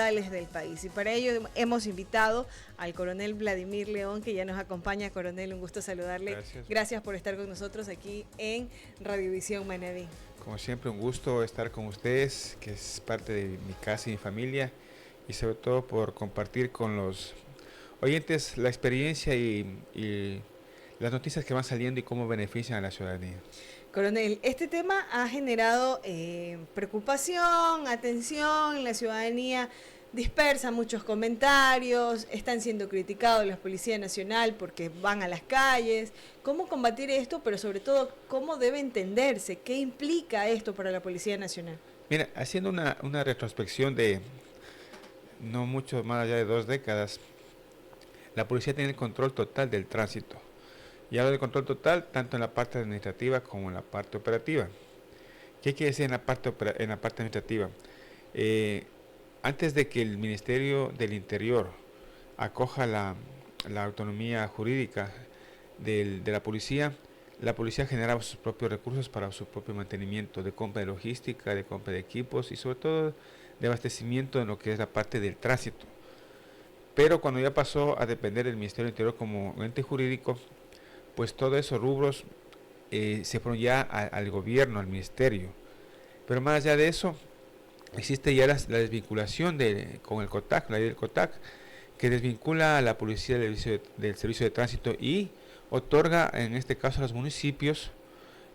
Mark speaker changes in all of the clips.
Speaker 1: del país. Y para ello hemos invitado al coronel Vladimir León, que ya nos acompaña. Coronel, un gusto saludarle.
Speaker 2: Gracias.
Speaker 1: Gracias por estar con nosotros aquí en Radiovisión Manaví.
Speaker 2: Como siempre, un gusto estar con ustedes, que es parte de mi casa y mi familia, y sobre todo por compartir con los oyentes la experiencia y las noticias que van saliendo y cómo benefician a la ciudadanía.
Speaker 1: Coronel, este tema ha generado preocupación, atención en la ciudadanía, dispersa muchos comentarios, están siendo criticados la Policía Nacional porque van a las calles. ¿Cómo combatir esto? Pero sobre todo, ¿cómo debe entenderse? ¿Qué implica esto para la Policía Nacional?
Speaker 2: Mira, haciendo una retrospección de no mucho más allá de 2 décadas, la policía tiene el control total del tránsito. Y hablo de control total tanto en la parte administrativa como en la parte operativa. ¿Qué quiere decir en la parte administrativa? Antes de que el Ministerio del Interior acoja la autonomía jurídica de la policía generaba sus propios recursos para su propio mantenimiento, de compra de logística, de compra de equipos y sobre todo de abastecimiento en lo que es la parte del tránsito. Pero cuando ya pasó a depender del Ministerio del Interior como ente jurídico, pues todos esos rubros se fueron ya al gobierno, al ministerio. Pero más allá de eso, existe ya la desvinculación con el COTAC, la ley del COTAC, que desvincula a la policía del servicio de tránsito y otorga, en este caso a los municipios,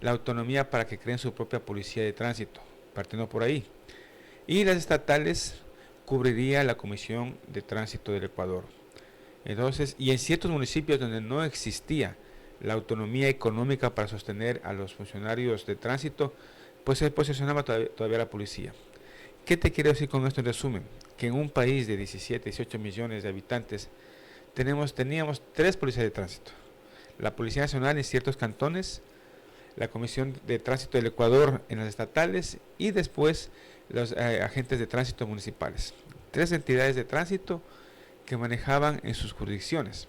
Speaker 2: la autonomía para que creen su propia policía de tránsito, partiendo por ahí. Y las estatales cubriría la Comisión de Tránsito del Ecuador. Entonces, y en ciertos municipios donde no existía la autonomía económica para sostener a los funcionarios de tránsito, pues se posicionaba todavía la policía. ¿Qué te quiero decir con esto en resumen? Que en un país de 17, 18 millones de habitantes teníamos 3 policías de tránsito. La Policía Nacional en ciertos cantones, la Comisión de Tránsito del Ecuador en las estatales y después los agentes de tránsito municipales. 3 entidades de tránsito que manejaban en sus jurisdicciones.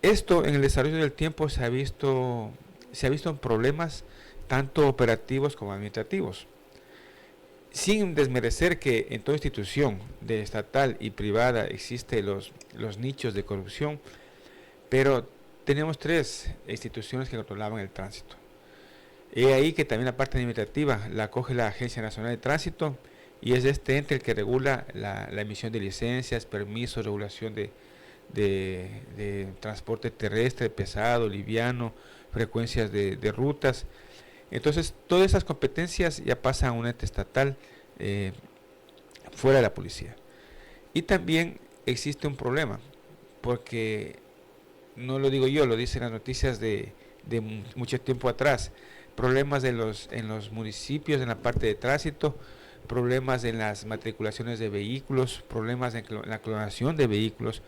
Speaker 2: Esto en el desarrollo del tiempo se ha visto en problemas tanto operativos como administrativos. Sin desmerecer que en toda institución de estatal y privada existen los nichos de corrupción, pero tenemos 3 instituciones que controlaban el tránsito. Y ahí que también la parte administrativa la acoge la Agencia Nacional de Tránsito y es este ente el que regula la emisión de licencias, permisos, regulación de transporte terrestre, pesado, liviano, frecuencias de rutas. Entonces, todas esas competencias ya pasan a un ente estatal fuera de la policía. Y también existe un problema, porque no lo digo yo, lo dicen las noticias de mucho tiempo atrás, problemas en los municipios en la parte de tránsito, problemas en las matriculaciones de vehículos, problemas en la clonación de vehículos,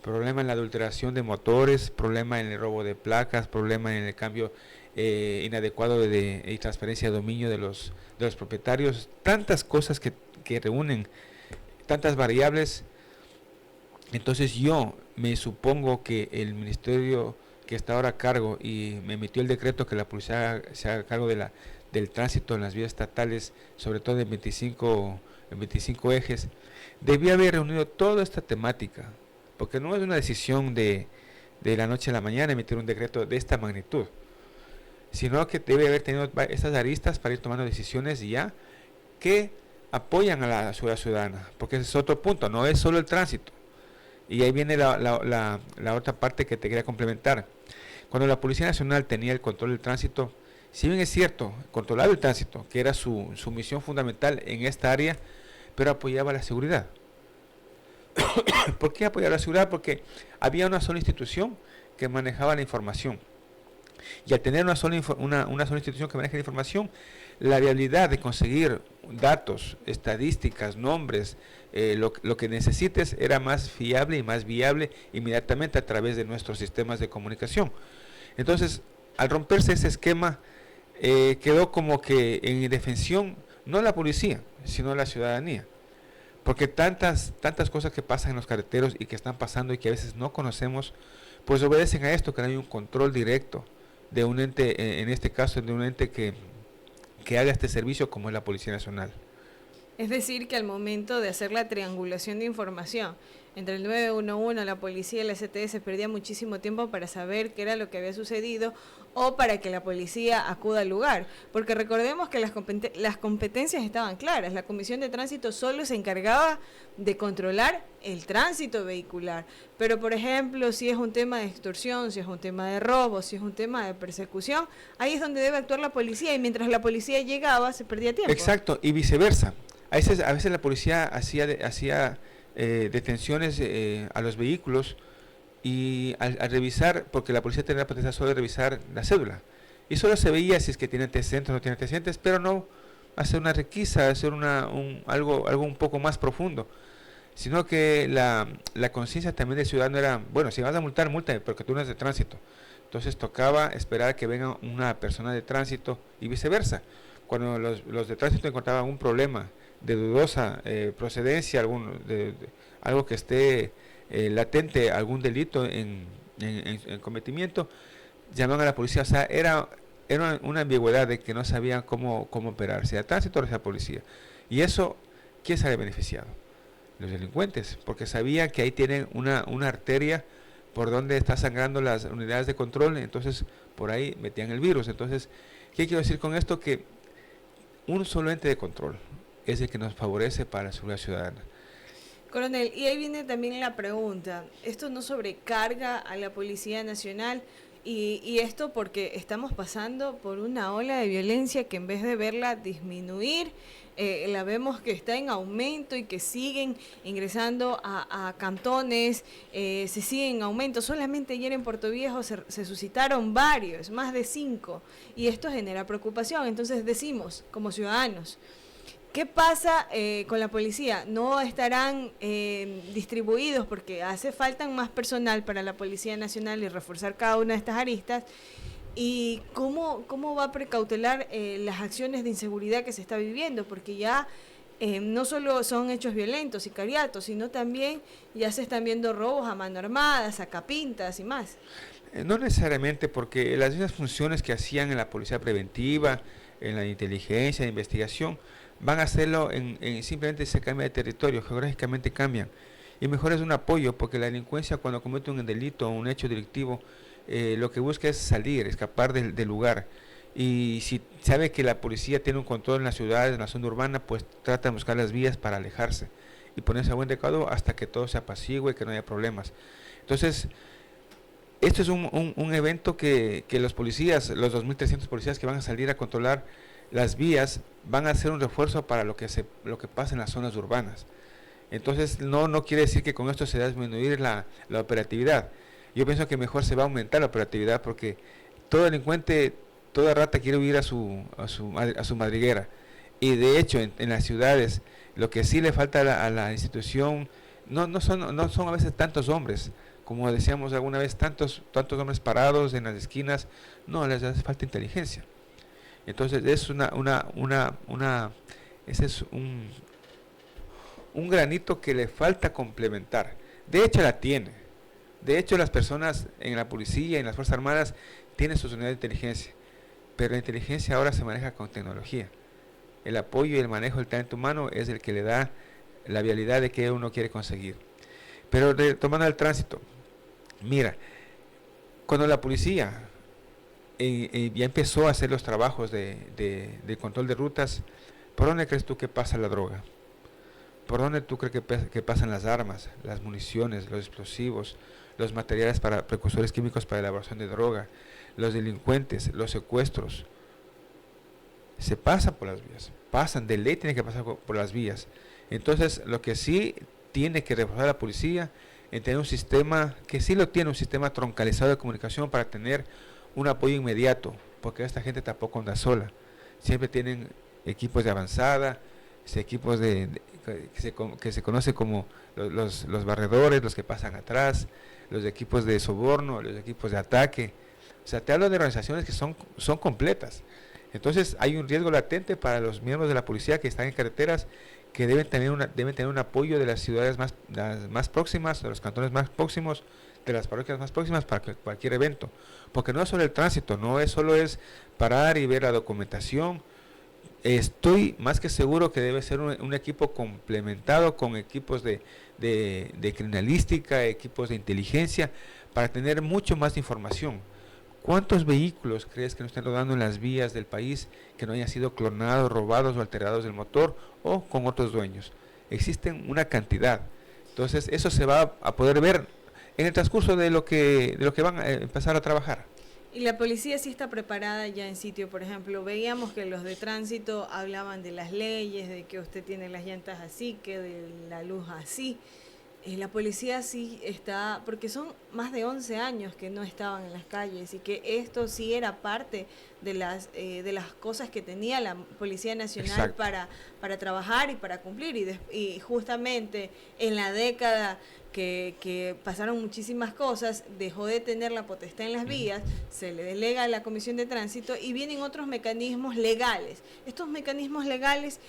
Speaker 2: problema en la adulteración de motores, problema en el robo de placas, problema en el cambio inadecuado y transferencia de dominio de los propietarios, tantas cosas que reúnen, tantas variables. Entonces yo me supongo que el ministerio que está ahora a cargo y me emitió el decreto que la policía se haga cargo del tránsito en las vías estatales, sobre todo en 25 ejes, debía haber reunido toda esta temática, porque no es una decisión de la noche a la mañana emitir un decreto de esta magnitud, sino que debe haber tenido estas aristas para ir tomando decisiones ya que apoyan a la ciudadana, porque ese es otro punto, no es solo el tránsito. Y ahí viene la otra parte que te quería complementar. Cuando la Policía Nacional tenía el control del tránsito, si bien es cierto, controlaba el tránsito, que era su misión fundamental en esta área, pero apoyaba la seguridad. ¿Por qué apoyaba la seguridad? Porque había una sola institución que manejaba la información. Y al tener una sola institución que maneja la información, la viabilidad de conseguir datos, estadísticas, nombres, lo que necesites era más fiable y más viable inmediatamente a través de nuestros sistemas de comunicación. Entonces, al romperse ese esquema, quedó como que en indefensión no la policía, sino la ciudadanía. Porque tantas cosas que pasan en los carreteros y que están pasando y que a veces no conocemos, pues obedecen a esto, que no hay un control directo de un ente, en este caso de un ente que haga este servicio como es la Policía Nacional.
Speaker 1: Es decir, que al momento de hacer la triangulación de información entre el 911, la policía y la STS perdía muchísimo tiempo para saber qué era lo que había sucedido o para que la policía acuda al lugar. Porque recordemos que las competencias estaban claras. La Comisión de Tránsito solo se encargaba de controlar el tránsito vehicular. Pero, por ejemplo, si es un tema de extorsión, si es un tema de robo, si es un tema de persecución, ahí es donde debe actuar la policía y mientras la policía llegaba se perdía tiempo.
Speaker 2: Exacto, y viceversa. A veces la policía hacía detenciones a los vehículos y al revisar, porque la policía tenía la potestad solo de revisar la cédula, y solo se veía si es que tiene antecedentes o no tiene antecedentes, pero no hacer una requisa, hacer algo un poco más profundo, sino que la conciencia también del ciudadano era, bueno, si vas a multar, multa, porque tú no eres de tránsito. Entonces tocaba esperar que venga una persona de tránsito y viceversa. Cuando los de tránsito encontraban un problema de dudosa procedencia, algo que esté latente, algún delito en cometimiento, llamaban a la policía. O sea, era una ambigüedad de que no sabían cómo operar, sea tránsito o sea policía. Y eso, ¿quién sale beneficiado? Los delincuentes, porque sabían que ahí tienen una arteria por donde está sangrando las unidades de control, entonces por ahí metían el virus. Entonces, ¿qué quiero decir con esto? Que un solo ente de control es el que nos favorece para la seguridad ciudadana.
Speaker 1: Coronel, y ahí viene también la pregunta, ¿esto no sobrecarga a la Policía Nacional? Y esto porque estamos pasando por una ola de violencia que en vez de verla disminuir, la vemos que está en aumento y que siguen ingresando a cantones, se siguen en aumento. Solamente ayer en Puerto Viejo se suscitaron varios, más de 5, y esto genera preocupación. Entonces decimos, como ciudadanos, ¿qué pasa con la policía? ¿No estarán distribuidos porque hace falta más personal para la Policía Nacional y reforzar cada una de estas aristas? ¿Y cómo va a precautelar las acciones de inseguridad que se está viviendo? Porque ya no solo son hechos violentos, sicariatos, sino también ya se están viendo robos a mano armada, sacapintas y más.
Speaker 2: No necesariamente, porque las mismas funciones que hacían en la policía preventiva, en la inteligencia, en investigación, van a hacerlo simplemente se cambia de territorio, geográficamente cambian. Y mejor es un apoyo, porque la delincuencia cuando comete un delito o un hecho delictivo, lo que busca es salir, escapar del lugar. Y si sabe que la policía tiene un control en las ciudades, en la zona urbana, pues trata de buscar las vías para alejarse y ponerse a buen recaudo hasta que todo se apacigüe y que no haya problemas. Entonces, esto es un evento que los policías, los 2.300 policías que van a salir a controlar las vías, van a hacer un refuerzo para lo que pasa en las zonas urbanas. Entonces, no quiere decir que con esto se va a disminuir la operatividad. Yo pienso que mejor se va a aumentar la operatividad, porque todo delincuente, toda rata quiere huir a su madriguera. Y de hecho, en las ciudades, lo que sí le falta a la institución, no son a veces tantos hombres, como decíamos alguna vez, tantos hombres parados en las esquinas, no, les hace falta inteligencia. Entonces ese es un granito que le falta complementar. De hecho la tiene. De hecho las personas en la policía y en las Fuerzas Armadas tienen sus unidades de inteligencia. Pero la inteligencia ahora se maneja con tecnología. El apoyo y el manejo del talento humano es el que le da la vialidad de que uno quiere conseguir. Pero tomando el tránsito, mira, cuando la policía ya empezó a hacer los trabajos de control de rutas, ¿por dónde crees tú que pasa la droga? ¿Por dónde tú crees que pasan las armas, las municiones, los explosivos, los materiales para precursores químicos para elaboración de droga, los delincuentes, los secuestros? Se pasa por las vías, de ley tiene que pasar por las vías. Entonces, lo que sí tiene que reforzar la policía en tener un sistema, que sí lo tiene, un sistema troncalizado de comunicación para tener un apoyo inmediato, porque esta gente tampoco anda sola. Siempre tienen equipos de avanzada, equipos que se conoce como los barredores, los que pasan atrás, los equipos de soborno, los equipos de ataque. O sea, te hablo de organizaciones que son completas. Entonces hay un riesgo latente para los miembros de la policía que están en carreteras, que deben tener un apoyo de las ciudades las más próximas, de los cantones más próximos, de las parroquias más próximas para cualquier evento. Porque no es solo el tránsito, no es solo parar y ver la documentación. estoy más que seguro que debe ser un equipo complementado con equipos de criminalística, equipos de inteligencia, para tener mucho más información. ¿Cuántos vehículos crees que no están rodando en las vías del país que no hayan sido clonados, robados o alterados del motor o con otros dueños? Existen una cantidad. Entonces eso se va a poder ver en el transcurso de lo que van a empezar a trabajar.
Speaker 1: Y la policía sí está preparada ya en sitio. Por ejemplo, veíamos que los de tránsito hablaban de las leyes, de que usted tiene las llantas así, que de la luz así. La policía sí está, porque son más de 11 años que no estaban en las calles y que esto sí era parte de las cosas que tenía la Policía Nacional para trabajar y para cumplir. Y justamente en la década que pasaron muchísimas cosas, dejó de tener la potestad en las vías, se le delega a la Comisión de Tránsito y vienen otros mecanismos legales. Estos mecanismos legales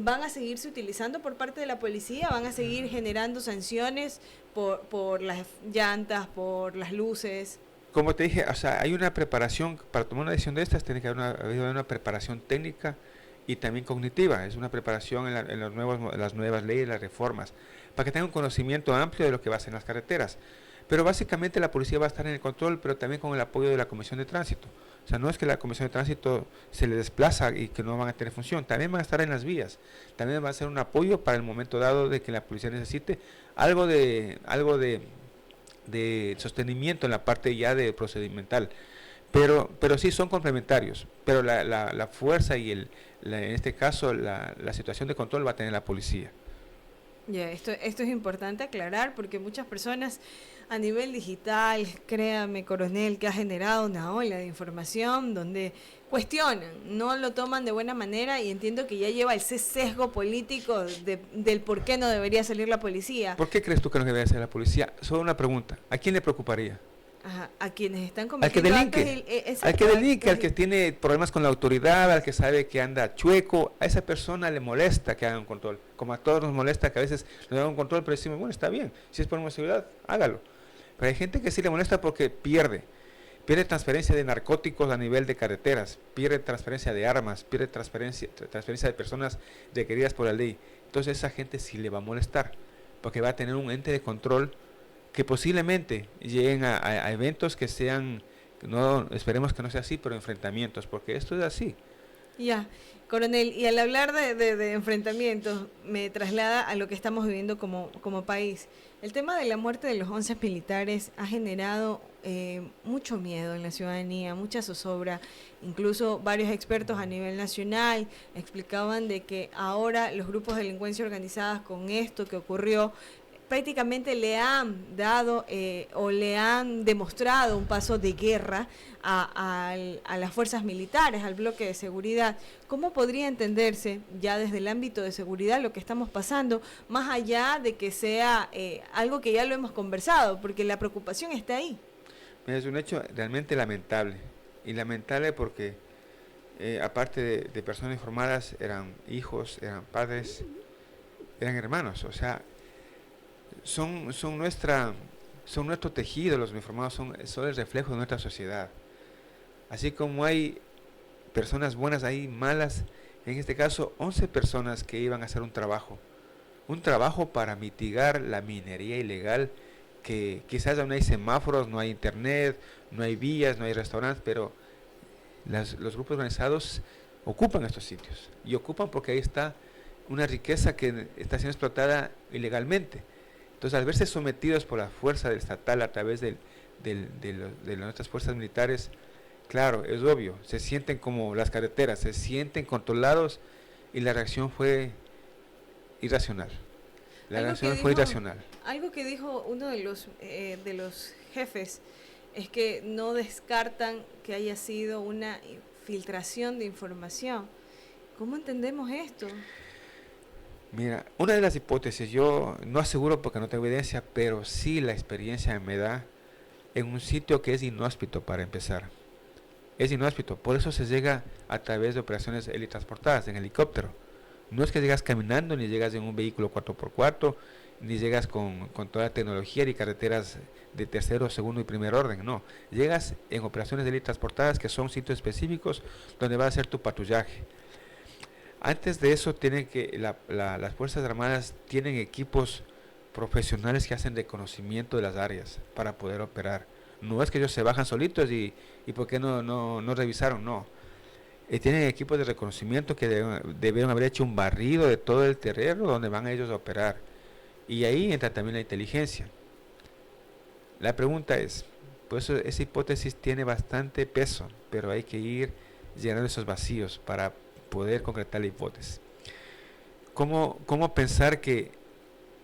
Speaker 1: van a seguirse utilizando por parte de la policía, van a seguir generando sanciones por las llantas, por las luces.
Speaker 2: Como te dije, o sea, hay una preparación, para tomar una decisión de estas, tiene que haber una preparación técnica y también cognitiva. Es una preparación en las nuevas leyes, las reformas, para que tengan un conocimiento amplio de lo que va a hacer en las carreteras. Pero básicamente la policía va a estar en el control, pero también con el apoyo de la Comisión de Tránsito. O sea, no es que la Comisión de Tránsito se le desplaza y que no van a tener función, también van a estar en las vías. También va a ser un apoyo para el momento dado de que la policía necesite algo de sostenimiento en la parte ya de procedimental. Pero sí son complementarios, pero la fuerza y en este caso la situación de control va a tener la policía.
Speaker 1: Ya, esto es importante aclarar porque muchas personas a nivel digital, créame, coronel, que ha generado una ola de información donde cuestionan, no lo toman de buena manera y entiendo que ya lleva ese sesgo político del por qué no debería salir la policía.
Speaker 2: ¿Por qué crees tú que no debería salir la policía? Solo una pregunta, ¿a quién le preocuparía?
Speaker 1: Ajá, a quienes están
Speaker 2: al que delinque, al que tiene problemas con la autoridad, al que sabe que anda chueco, a esa persona le molesta que hagan un control, como a todos nos molesta que a veces nos hagan un control, pero decimos, bueno, está bien, si es por una seguridad, hágalo. Pero hay gente que sí le molesta porque pierde transferencia de narcóticos a nivel de carreteras, pierde transferencia de armas, pierde transferencia de personas requeridas por la ley. Entonces esa gente sí le va a molestar, porque va a tener un ente de control que posiblemente lleguen a eventos que sean, no esperemos que no sea así, pero enfrentamientos, porque esto es así.
Speaker 1: Ya, coronel, y al hablar de enfrentamientos, me traslada a lo que estamos viviendo como país. El tema de la muerte de los 11 militares ha generado mucho miedo en la ciudadanía, mucha zozobra. Incluso varios expertos a nivel nacional explicaban de que ahora los grupos de delincuencia organizadas con esto que ocurrió prácticamente le han dado o le han demostrado un paso de guerra a las fuerzas militares, al bloque de seguridad. ¿Cómo podría entenderse ya desde el ámbito de seguridad lo que estamos pasando, más allá de que sea algo que ya lo hemos conversado, porque la preocupación está ahí?
Speaker 2: Es un hecho realmente lamentable, y lamentable porque aparte de personas informadas, eran hijos, eran padres, eran hermanos, o sea, son nuestro tejido, los uniformados son el reflejo de nuestra sociedad. Así como hay personas buenas, hay malas. En este caso, 11 personas que iban a hacer un trabajo para mitigar la minería ilegal, que quizás no hay semáforos, no hay internet, no hay vías, no hay restaurantes, pero los grupos organizados ocupan estos sitios, y ocupan porque ahí está una riqueza que está siendo explotada ilegalmente. Entonces, al verse sometidos por la fuerza del estatal a través de nuestras fuerzas militares, claro, es obvio, se sienten como las carreteras, se sienten controlados, y la reacción fue irracional.
Speaker 1: Algo que dijo uno de los jefes es que no descartan que haya sido una filtración de información. ¿Cómo entendemos esto?
Speaker 2: Mira, una de las hipótesis, yo no aseguro porque no tengo evidencia, pero sí la experiencia me da en un sitio que es inhóspito para empezar. Es inhóspito, por eso se llega a través de operaciones helitransportadas en helicóptero. No es que llegas caminando, ni llegas en un vehículo 4x4, ni llegas con toda la tecnología y carreteras de tercero, segundo y primer orden, no. Llegas en operaciones helitransportadas, que son sitios específicos donde va a hacer tu patrullaje. Antes de eso, las Fuerzas Armadas tienen equipos profesionales que hacen reconocimiento de las áreas para poder operar. No es que ellos se bajan solitos y ¿por qué no revisaron? No. Tienen equipos de reconocimiento que debieron haber hecho un barrido de todo el terreno donde van ellos a operar. Y ahí entra también la inteligencia. La pregunta es, pues esa hipótesis tiene bastante peso, pero hay que ir llenando esos vacíos para poder concretar la hipótesis. ¿Cómo pensar que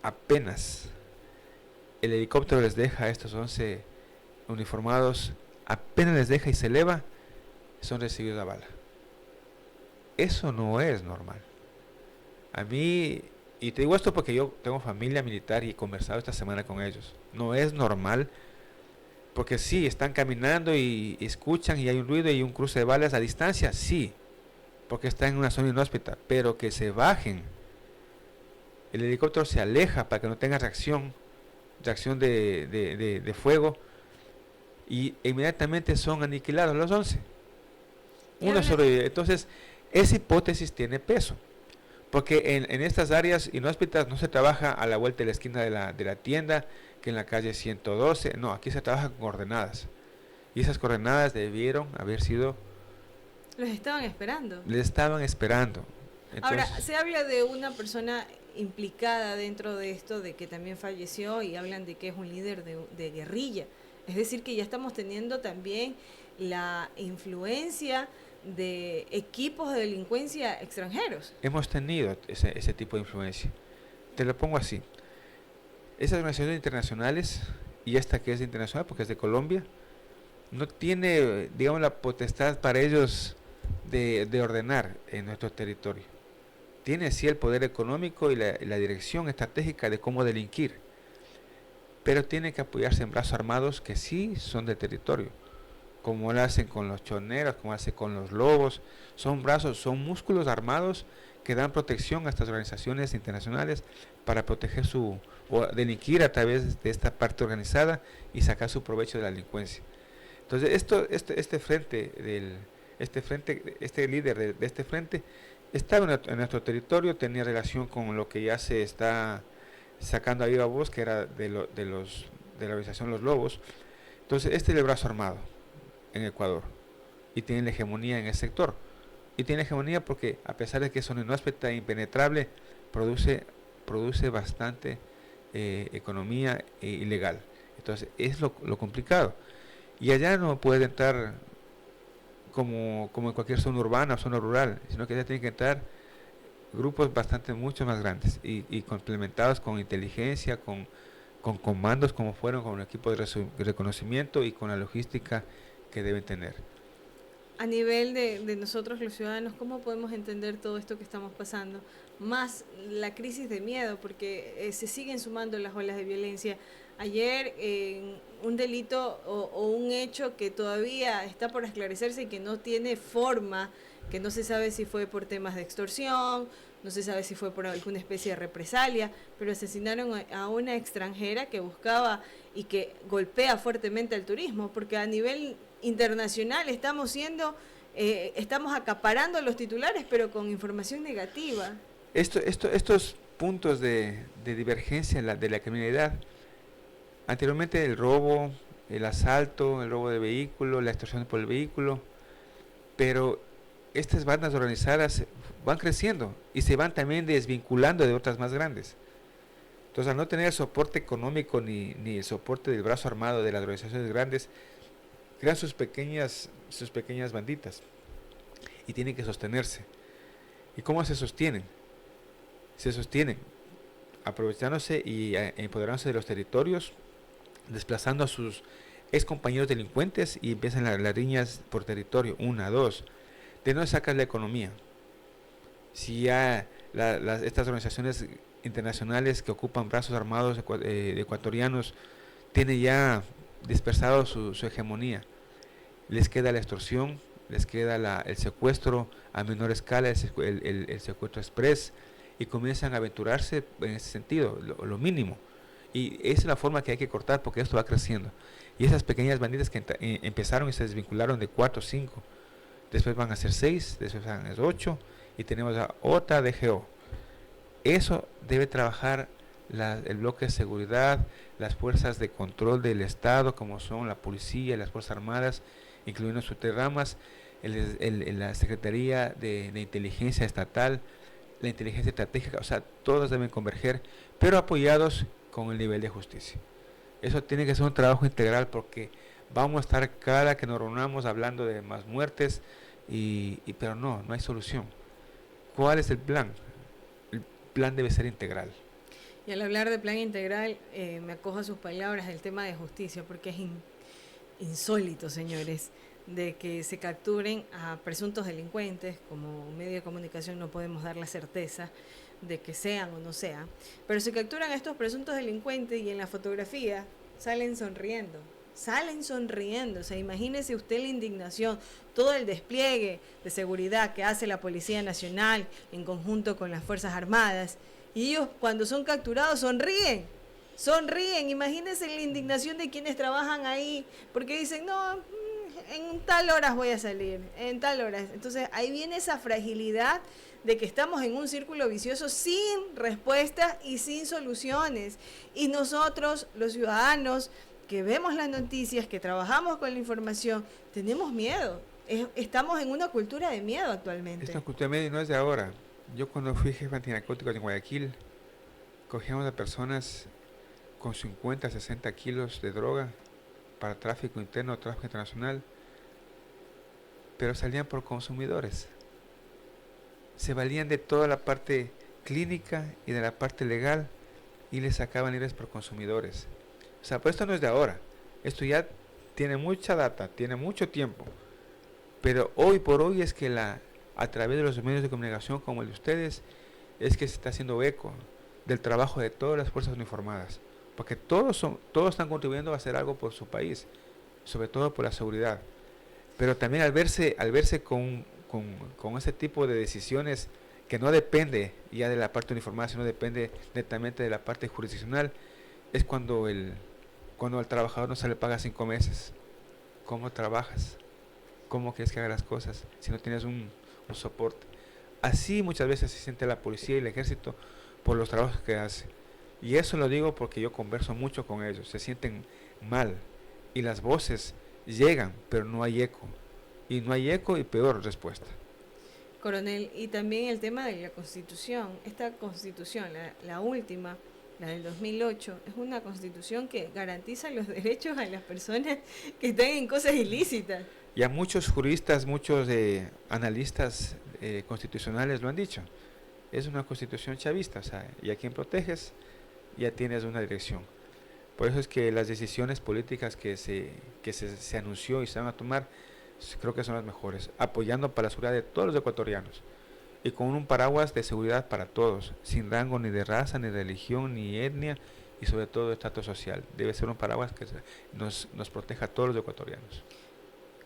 Speaker 2: apenas el helicóptero les deja a estos 11 uniformados, apenas les deja y se eleva, son recibidos a bala? Eso no es normal. A mí, y te digo esto porque yo tengo familia militar y he conversado esta semana con ellos, no es normal, porque sí, están caminando y escuchan y hay un ruido y un cruce de balas a distancia, sí, porque está en una zona inhóspita, pero que se bajen, el helicóptero se aleja para que no tenga reacción de fuego, y inmediatamente son aniquilados los 11. Uno sobrevive. Entonces, esa hipótesis tiene peso, porque en estas áreas inhóspitas no se trabaja a la vuelta de la esquina de la tienda, que en la calle 112, no, aquí se trabaja con coordenadas, y esas coordenadas debieron haber sido...
Speaker 1: Los estaban esperando.
Speaker 2: Les estaban esperando. Entonces,
Speaker 1: ahora, se habla de una persona implicada dentro de esto, de que también falleció, y hablan de que es un líder de guerrilla. Es decir, que ya estamos teniendo también la influencia de equipos de delincuencia extranjeros.
Speaker 2: Hemos tenido ese tipo de influencia. Te lo pongo así. Esas organizaciones internacionales, y esta que es internacional porque es de Colombia, no tiene, digamos, la potestad para ellos de ordenar en nuestro territorio. Tiene sí el poder económico y la dirección estratégica de cómo delinquir, pero tiene que apoyarse en brazos armados que sí son del territorio, como lo hacen con los choneros, como lo hacen con los lobos. Son brazos, son músculos armados que dan protección a estas organizaciones internacionales para proteger o delinquir a través de esta parte organizada y sacar su provecho de la delincuencia. Entonces, este líder de este frente estaba en nuestro territorio, tenía relación con lo que ya se está sacando a viva voz, que era de la organización Los Lobos. Entonces, este es el brazo armado en Ecuador y tiene la hegemonía en el sector. Y tiene hegemonía porque, a pesar de que es una inhóspita e impenetrable, produce bastante economía ilegal. Entonces, es lo complicado. Y allá no puede entrar como en cualquier zona urbana o zona rural, sino que allá tienen que entrar grupos mucho más grandes y complementados con inteligencia, con comandos como fueron, con un equipo de reconocimiento y con la logística que deben tener.
Speaker 1: A nivel de nosotros los ciudadanos, ¿cómo podemos entender todo esto que estamos pasando? Más la crisis de miedo, porque se siguen sumando las olas de violencia. Ayer un delito o un hecho que todavía está por esclarecerse y que no tiene forma, que no se sabe si fue por temas de extorsión, no se sabe si fue por alguna especie de represalia, pero asesinaron a una extranjera que buscaba y que golpea fuertemente al turismo, porque a nivel internacional estamos acaparando los titulares, pero con información negativa.
Speaker 2: Estos puntos de divergencia de la criminalidad, anteriormente el robo, el asalto, el robo de vehículo, la extorsión por el vehículo, pero estas bandas organizadas van creciendo y se van también desvinculando de otras más grandes. Entonces, al no tener el soporte económico ni el soporte del brazo armado de las organizaciones grandes, crean sus pequeñas banditas y tienen que sostenerse. ¿Y cómo se sostienen? Se sostienen aprovechándose y empoderándose de los territorios, desplazando a sus ex compañeros delincuentes y empiezan las riñas por territorio, 1, 2. De no sacar la economía. Si ya estas organizaciones internacionales que ocupan brazos armados ecuatorianos tienen ya dispersado su hegemonía, les queda la extorsión, les queda el secuestro a menor escala, el secuestro express, y comienzan a aventurarse en ese sentido, lo mínimo. Y esa es la forma que hay que cortar, porque esto va creciendo. Y esas pequeñas bandidas que empezaron y se desvincularon de 4 o 5, después van a ser 6, después van a ser 8, y tenemos a otra DGO. Eso debe trabajar el bloque de seguridad, las fuerzas de control del Estado, como son la policía, las Fuerzas Armadas, incluyendo sus tres ramas, la Secretaría de Inteligencia Estatal, la inteligencia estratégica, o sea, todos deben converger, pero apoyados con el nivel de justicia. Eso tiene que ser un trabajo integral porque vamos a estar cada que nos reunamos hablando de más muertes, pero no hay solución. ¿Cuál es el plan? El plan debe ser integral.
Speaker 1: Y al hablar de plan integral, me acojo a sus palabras del tema de justicia, porque es insólito, señores, de que se capturen a presuntos delincuentes. Como medio de comunicación no podemos dar la certeza de que sean o no sean, pero se capturan a estos presuntos delincuentes y en la fotografía salen sonriendo. O sea, imagínese usted la indignación, todo el despliegue de seguridad que hace la Policía Nacional en conjunto con las Fuerzas Armadas, y ellos cuando son capturados sonríen, imagínense la indignación de quienes trabajan ahí, porque dicen, no, en tal horas voy a salir, en tal horas. Entonces ahí viene esa fragilidad de que estamos en un círculo vicioso sin respuestas y sin soluciones. Y nosotros, los ciudadanos, que vemos las noticias, que trabajamos con la información, tenemos miedo. Estamos en una cultura de miedo actualmente.
Speaker 2: Esta cultura de miedo no es de ahora. Yo cuando fui jefe antinarcóticos en Guayaquil, cogíamos a personas con 50, 60 kilos de droga para tráfico interno, tráfico internacional, pero salían por consumidores. Se valían de toda la parte clínica y de la parte legal y les sacaban libres por consumidores. O sea, pues esto no es de ahora. Esto ya tiene mucha data, tiene mucho tiempo. Pero hoy por hoy es que a través de los medios de comunicación como el de ustedes, es que se está haciendo eco del trabajo de todas las fuerzas uniformadas. Porque todos están contribuyendo a hacer algo por su país, sobre todo por la seguridad. Pero también al verse con ese tipo de decisiones que no depende ya de la parte uniformada, sino depende netamente de la parte jurisdiccional, es cuando al trabajador no se le paga 5 meses. ¿Cómo trabajas? ¿Cómo quieres que haga las cosas si no tienes un soporte? Así muchas veces se siente la policía y el ejército por los trabajos que hace. Y eso lo digo porque yo converso mucho con ellos. Se sienten mal y las voces llegan, pero no hay eco. Y no hay eco y peor respuesta.
Speaker 1: Coronel, y también el tema de la Constitución. Esta Constitución, la última, la del 2008, es una Constitución que garantiza los derechos a las personas que están en cosas ilícitas.
Speaker 2: Y a muchos juristas, muchos analistas constitucionales lo han dicho. Es una Constitución chavista, o sea, y a quien proteges ya tienes una dirección. Por eso es que las decisiones políticas que se anunció y se van a tomar, creo que son las mejores, apoyando para la seguridad de todos los ecuatorianos y con un paraguas de seguridad para todos, sin rango ni de raza, ni de religión, ni etnia y sobre todo de estatus social. Debe ser un paraguas que nos proteja a todos los ecuatorianos.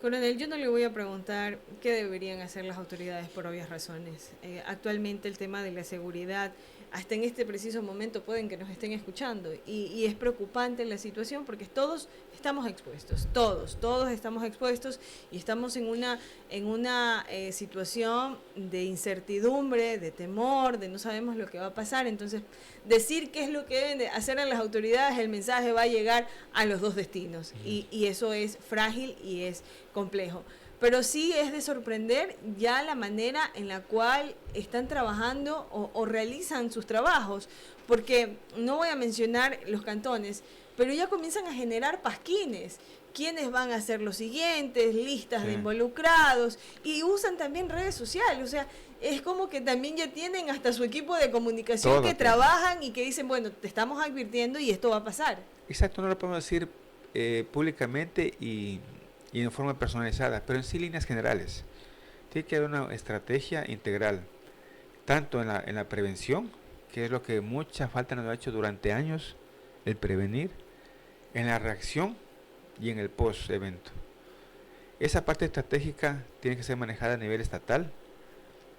Speaker 1: Coronel, yo no le voy a preguntar qué deberían hacer las autoridades por obvias razones. Actualmente el tema de la seguridad, hasta en este preciso momento pueden que nos estén escuchando y es preocupante la situación porque todos estamos expuestos, todos estamos expuestos y estamos en una situación de incertidumbre, de temor, de no sabemos lo que va a pasar. Entonces, decir qué es lo que deben de hacer las autoridades, el mensaje va a llegar a los dos destinos y eso es frágil y es complejo. Pero sí es de sorprender ya la manera en la cual están trabajando o realizan sus trabajos, porque no voy a mencionar los cantones, pero ya comienzan a generar pasquines. ¿Quiénes van a ser los siguientes? Listas de involucrados y usan también redes sociales, o sea, es como que también ya tienen hasta su equipo de comunicación todo que trabajan y que dicen, bueno, te estamos advirtiendo y esto va a pasar.
Speaker 2: Exacto, no lo podemos decir públicamente y en forma personalizada, pero en sí líneas generales. Tiene que haber una estrategia integral, tanto en la prevención, que es lo que mucha falta nos ha hecho durante años, el prevenir, en la reacción y en el post-evento. Esa parte estratégica tiene que ser manejada a nivel estatal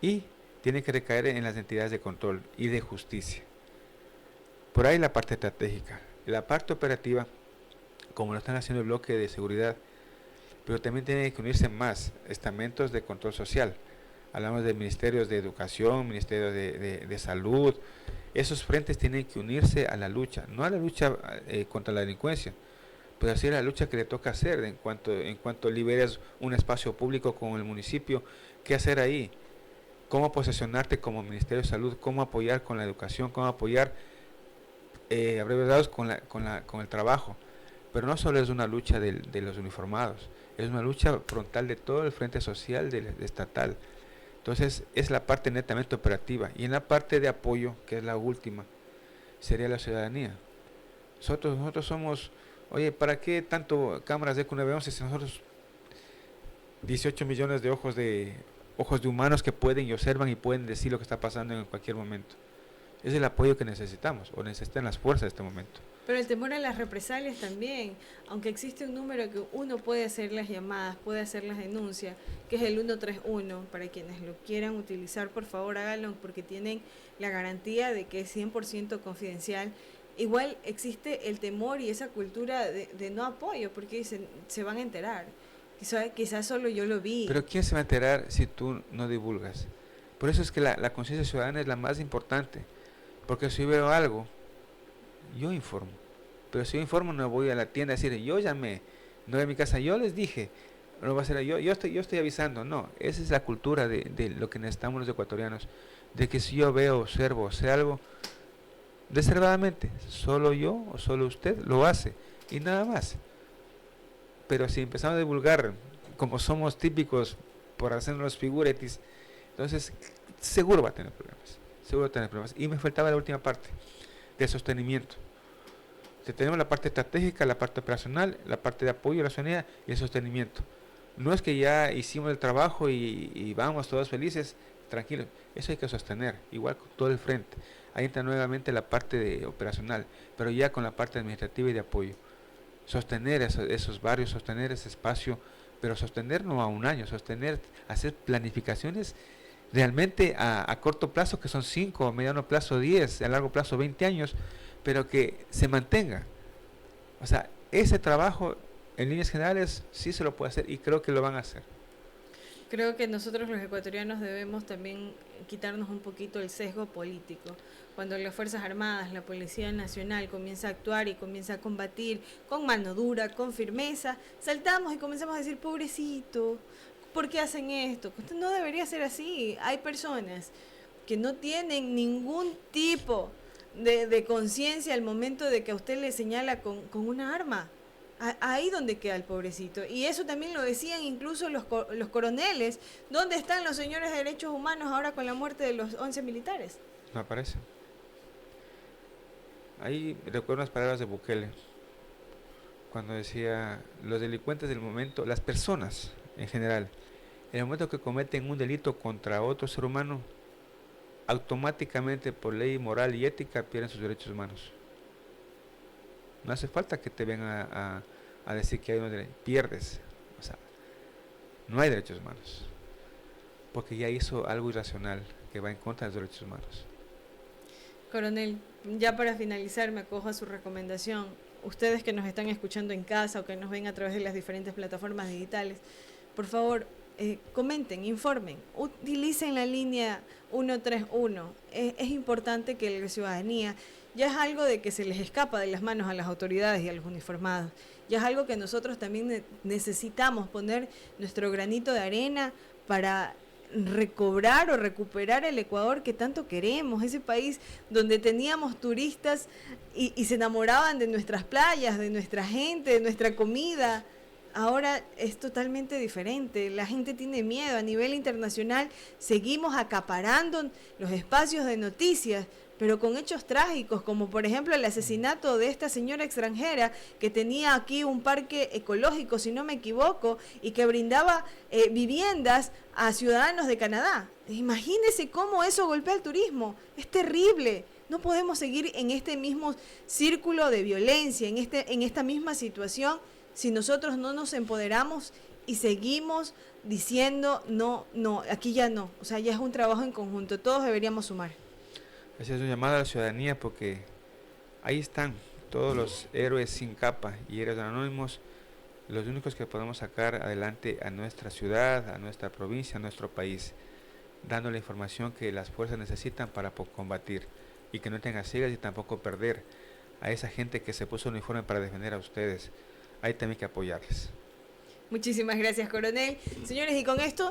Speaker 2: y tiene que recaer en las entidades de control y de justicia. Por ahí la parte estratégica. La parte operativa, como lo están haciendo el bloque de seguridad, pero también tienen que unirse más estamentos de control social, hablamos de ministerios de educación, ministerios de salud. Esos frentes tienen que unirse a la lucha, no a la lucha contra la delincuencia, pero así a la lucha que le toca hacer en cuanto liberes un espacio público con el municipio. ¿Qué hacer ahí? ¿Cómo posicionarte como Ministerio de Salud? ¿Cómo apoyar con la educación? ¿Cómo apoyar abreviados con el trabajo? Pero no solo es una lucha de los uniformados, es una lucha frontal de todo el frente social estatal. Entonces es la parte netamente operativa, y en la parte de apoyo, que es la última, sería la ciudadanía. Nosotros somos, oye, ¿para qué tanto cámaras de EQ911 si nosotros 18 millones de ojos de humanos que pueden y observan y pueden decir lo que está pasando en cualquier momento? Es el apoyo que necesitamos, o necesitan las fuerzas de este momento.
Speaker 1: Pero el temor a las represalias también, aunque existe un número que uno puede hacer las llamadas, puede hacer las denuncias, que es el 131, para quienes lo quieran utilizar, por favor háganlo, porque tienen la garantía de que es 100% confidencial. Igual existe el temor y esa cultura de no apoyo, porque dicen, se van a enterar. Quizás solo yo lo vi.
Speaker 2: Pero ¿quién se va a enterar si tú no divulgas? Por eso es que la conciencia ciudadana es la más importante, porque si veo algo, yo informo. Pero si yo informo, no voy a la tienda a decir, yo llamé, no voy a mi casa, yo les dije, no va a ser yo estoy avisando. No, esa es la cultura de lo que necesitamos los ecuatorianos, de que si yo veo, observo, o sé algo, reservadamente, solo yo o solo usted lo hace, y nada más. Pero si empezamos a divulgar, como somos típicos por hacernos figuretis, entonces seguro va a tener problemas, y me faltaba la última parte, de sostenimiento. Tenemos la parte estratégica, la parte operacional, la parte de apoyo a la ciudadanía y el sostenimiento. No es que ya hicimos el trabajo y vamos todos felices, tranquilos. Eso hay que sostener, igual con todo el frente. Ahí entra nuevamente la parte operacional, pero ya con la parte administrativa y de apoyo. Sostener esos barrios, sostener ese espacio, pero sostener no a un año, hacer planificaciones realmente a corto plazo, que son 5, a mediano plazo 10, a largo plazo 20 años, pero que se mantenga. O sea, ese trabajo en líneas generales sí se lo puede hacer, y creo que lo van a hacer.
Speaker 1: Creo que nosotros los ecuatorianos debemos también quitarnos un poquito el sesgo político. Cuando las Fuerzas Armadas, la Policía Nacional comienza a actuar y comienza a combatir con mano dura, con firmeza, saltamos y comenzamos a decir, pobrecito, ¿por qué hacen esto? No debería ser así. Hay personas que no tienen ningún tipo de conciencia al momento de que a usted le señala con una arma. Ahí donde queda el pobrecito. Y eso también lo decían incluso los coroneles. ¿Dónde están los señores de derechos humanos ahora con la muerte de los 11 militares?
Speaker 2: No aparece. Ahí recuerdo las palabras de Bukele, cuando decía, los delincuentes del momento, las personas en general, en el momento que cometen un delito contra otro ser humano, automáticamente por ley moral y ética pierden sus derechos humanos. No hace falta que te vengan a decir que hay unos derechos, pierdes. O sea, no hay derechos humanos, porque ya hizo algo irracional que va en contra de los derechos humanos.
Speaker 1: Coronel, ya para finalizar, me acojo a su recomendación. Ustedes que nos están escuchando en casa o que nos ven a través de las diferentes plataformas digitales, por favor, comenten, informen, utilicen la línea 131. Es importante que la ciudadanía, ya es algo de que se les escapa de las manos a las autoridades y a los uniformados, ya es algo que nosotros también necesitamos poner nuestro granito de arena para recobrar o recuperar el Ecuador que tanto queremos, ese país donde teníamos turistas y se enamoraban de nuestras playas, de nuestra gente, de nuestra comida. Ahora es totalmente diferente, la gente tiene miedo. A nivel internacional seguimos acaparando los espacios de noticias, pero con hechos trágicos, como por ejemplo el asesinato de esta señora extranjera que tenía aquí un parque ecológico, si no me equivoco, y que brindaba viviendas a ciudadanos de Canadá. Imagínense cómo eso golpea el turismo, es terrible. No podemos seguir en este mismo círculo de violencia, en esta misma situación, si nosotros no nos empoderamos y seguimos diciendo, no, aquí ya no. O sea, ya es un trabajo en conjunto, todos deberíamos sumar.
Speaker 2: Ese es un llamado a la ciudadanía, porque ahí están todos los héroes sin capa y héroes anónimos, los únicos que podemos sacar adelante a nuestra ciudad, a nuestra provincia, a nuestro país. dando la información que las fuerzas necesitan para combatir, y que no tengan ciegas y tampoco perder a esa gente que se puso el uniforme para defender a ustedes. Hay también que apoyarles.
Speaker 1: Muchísimas gracias, coronel. Señores, y con esto